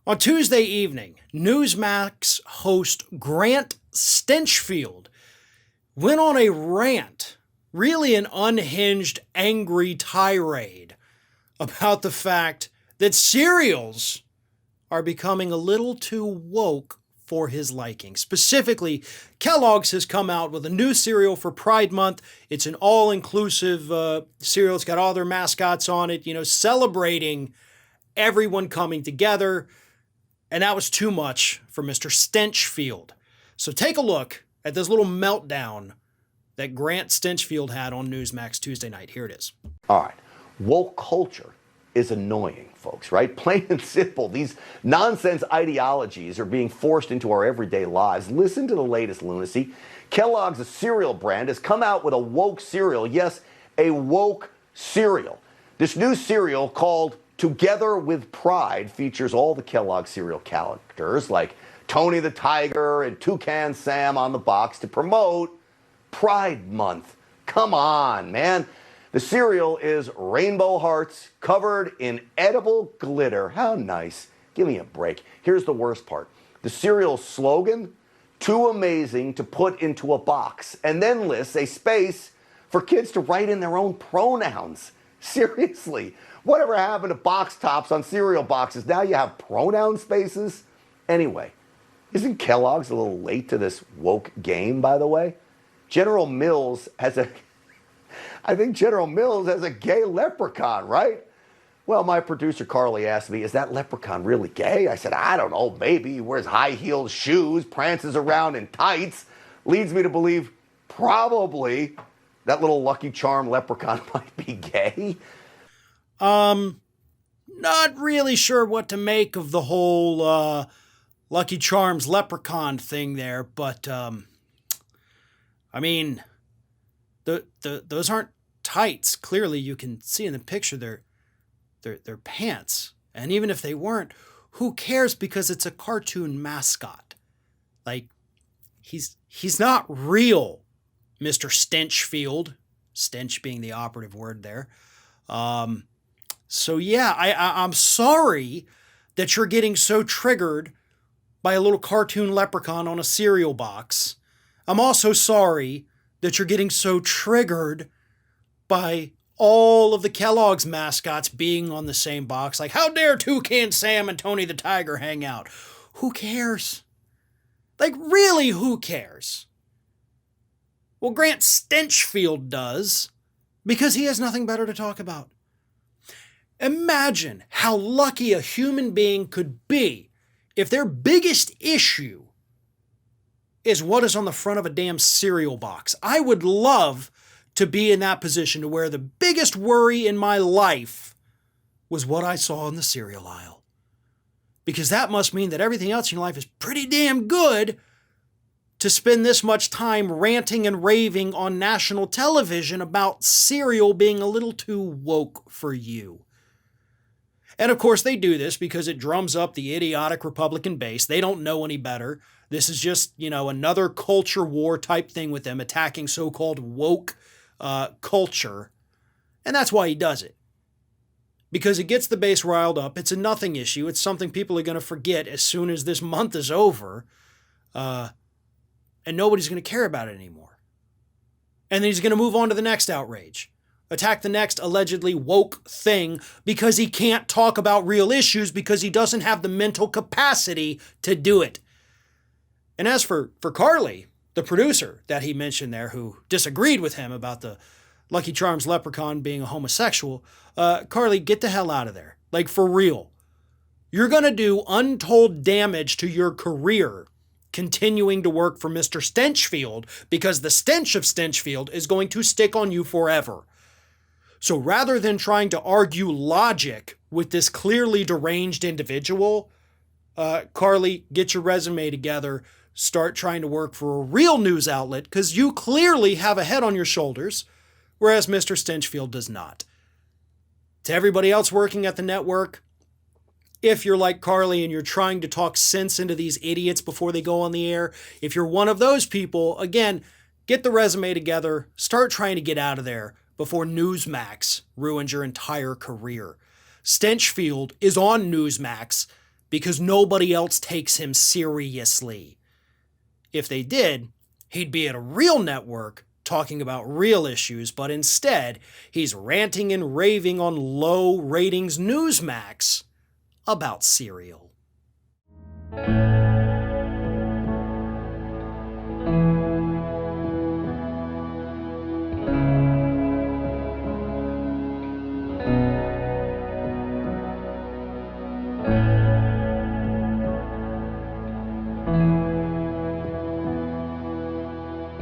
On Tuesday evening, Newsmax host Grant Stinchfield went on a rant, really an unhinged, angry tirade about the fact that cereals are becoming a little too woke for his liking. Specifically, Kellogg's has come out with a new cereal for Pride Month. It's an all-inclusive cereal. It's got all their mascots on it, celebrating everyone coming together. And that was too much for Mr. Stinchfield. So take a look at this little meltdown that Grant Stinchfield had on Newsmax Tuesday night. Here it is. All right. Woke culture is annoying, folks, right? Plain and simple. These nonsense ideologies are being forced into our everyday lives. Listen to the latest lunacy. Kellogg's, a cereal brand, has come out with a woke cereal. Yes, a woke cereal. This new cereal called Together with Pride features all the Kellogg cereal characters like Tony the Tiger and Toucan Sam on the box to promote Pride Month. Come on, man. The cereal is rainbow hearts covered in edible glitter. How nice. Give me a break. Here's the worst part. The cereal's slogan, too amazing to put into a box, and then lists a space for kids to write in their own pronouns. Seriously. Whatever happened to box tops on cereal boxes? Now you have pronoun spaces? Anyway, isn't Kellogg's a little late to this woke game, by the way? General Mills has a gay leprechaun, right? Well, my producer Carly asked me, is that leprechaun really gay? I said, I don't know, maybe. He wears high-heeled shoes, prances around in tights. Leads me to believe probably that little Lucky Charm leprechaun might be gay. Not really sure what to make of the whole Lucky Charms leprechaun thing there, but those aren't tights. Clearly, you can see in the picture they're pants, and even if they weren't, who cares? Because it's a cartoon mascot. Like he's not real, Mr. Stinchfield. Stench being the operative word there. So yeah, I'm sorry that you're getting so triggered by a little cartoon leprechaun on a cereal box. I'm also sorry that you're getting so triggered by all of the Kellogg's mascots being on the same box. Like, how dare Toucan Sam and Tony the Tiger hang out? Who cares? Like, really, who cares? Well, Grant Stinchfield does, because he has nothing better to talk about. Imagine how lucky a human being could be if their biggest issue is what is on the front of a damn cereal box. I would love to be in that position to where the biggest worry in my life was what I saw in the cereal aisle. Because that must mean that everything else in your life is pretty damn good to spend this much time ranting and raving on national television about cereal being a little too woke for you. And of course they do this because it drums up the idiotic Republican base. They don't know any better. This is just, another culture war type thing with them, attacking so-called woke culture. And that's why he does it. Because it gets the base riled up. It's a nothing issue. It's something people are going to forget as soon as this month is over. And nobody's going to care about it anymore. And then he's going to move on to the next outrage. Attack the next allegedly woke thing because he can't talk about real issues because he doesn't have the mental capacity to do it. And as for Carly, the producer that he mentioned there who disagreed with him about the Lucky Charms leprechaun being a homosexual, Carly, get the hell out of there. Like, for real. You're going to do untold damage to your career continuing to work for Mr. Stinchfield because the stench of Stinchfield is going to stick on you forever. So rather than trying to argue logic with this clearly deranged individual, Carly, get your resume together, start trying to work for a real news outlet, because you clearly have a head on your shoulders, whereas Mr. Stinchfield does not. To everybody else working at the network, if you're like Carly and you're trying to talk sense into these idiots before they go on the air, if you're one of those people, again, get the resume together, start trying to get out of there before Newsmax ruins your entire career. Stinchfield is on Newsmax because nobody else takes him seriously. If they did, he'd be at a real network talking about real issues, but instead, he's ranting and raving on low ratings Newsmax about cereal.